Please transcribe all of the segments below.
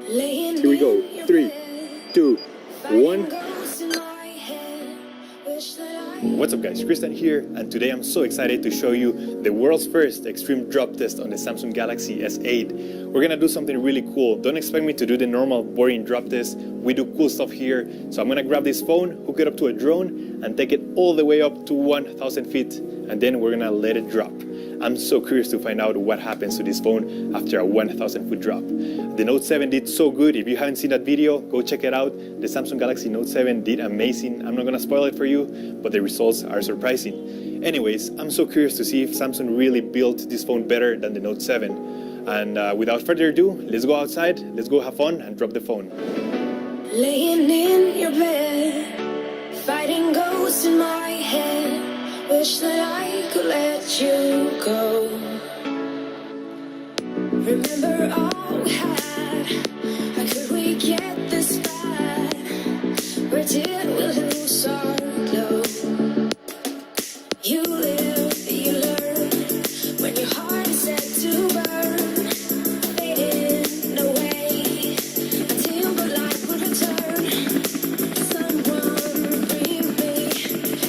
Here we go. 3, 2, 1. What's up guys, Christian here, and today I'm so excited to show you the world's first extreme drop test on the Samsung Galaxy S8. We're gonna do something really cool. Don't expect me to do the normal boring drop test. We do cool stuff here. So I'm gonna grab this phone, hook it up to a drone, and take it all the way up to 1,000 feet, and then we're gonna let it drop. I'm so curious to find out what happens to this phone after a 1,000 foot drop. The Note 7 did so good. If you haven't seen that video, go check it out. The Samsung Galaxy Note 7 did amazing. I'm not gonna spoil it for you, but the results are surprising. Anyways, I'm so curious to see if Samsung really built this phone better than the Note 7. And without further ado, let's go outside, let's go have fun and drop the phone. Laying in your bed, fighting ghosts in my head, wish that I could let you go. Remember all we had, how could we get this bad? Where did we lose our glow? You live, you learn, when your heart is set to burn, fading away until the light will return. Someone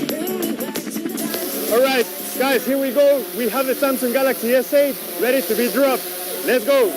bring me back to the time. Alright, guys, here we go. We have the Samsung Galaxy S8 ready to be dropped. Let's go!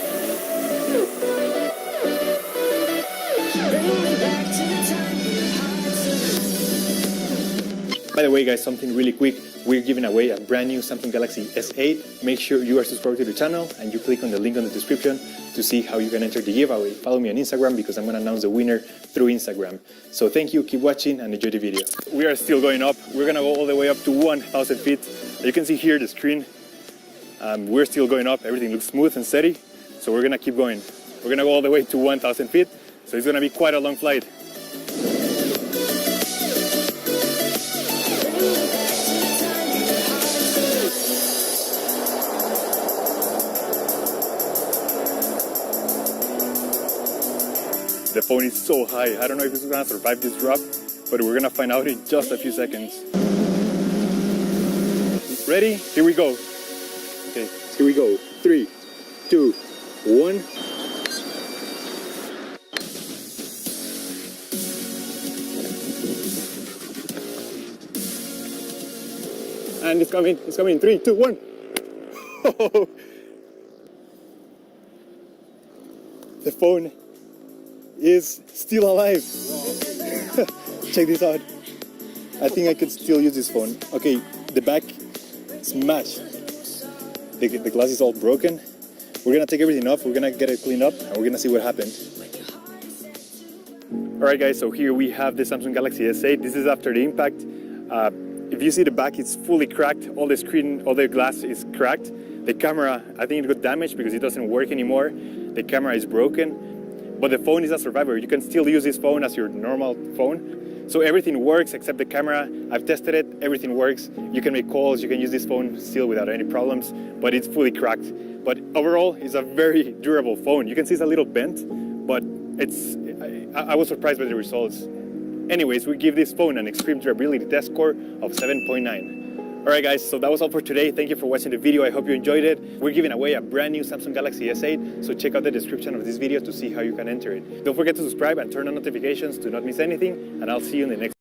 By the way guys, something really quick. We're giving away a brand new Samsung Galaxy S8. Make sure you are subscribed to the channel and you click on the link on the description to see how you can enter the giveaway. Follow me on Instagram because I'm going to announce the winner through Instagram. So thank you, keep watching and enjoy the video. We are still going up. We're going to go all the way up to 1,000 feet. You can see here the screen. We're still going up. Everything looks smooth and steady. So we're going to keep going. We're going to go all the way to 1,000 feet. So it's going to be quite a long flight. The phone is so high. I don't know if it's going to survive this drop, but we're going to find out in just a few seconds. Ready? Here we go. Okay, here we go. 3, 2, 1. And it's coming in 3, 2, 1. The phone is still alive. Wow. Check this out. I think I could still use this phone. Okay, the back smashed. The glass is all broken. We're gonna take everything off, we're gonna get it cleaned up, and we're gonna see what happened. Alright guys, so here we have the Samsung Galaxy S8. This is after the impact. If you see the back, it's fully cracked. All the screen, all the glass is cracked. The camera, I think it got damaged because it doesn't work anymore. The camera is broken. But the phone is a survivor. You can still use this phone as your normal phone. So everything works except the camera. I've tested it, everything works. You can make calls, you can use this phone still without any problems, but it's fully cracked. But overall, it's a very durable phone. You can see it's a little bent, but I was surprised by the results. Anyways, we give this phone an extreme durability test score of 7.9. Alright guys, so that was all for today. Thank you for watching the video. I hope you enjoyed it. We're giving away a brand new Samsung Galaxy S8, so check out the description of this video to see how you can enter it. Don't forget to subscribe and turn on notifications to not miss anything, and I'll see you in the next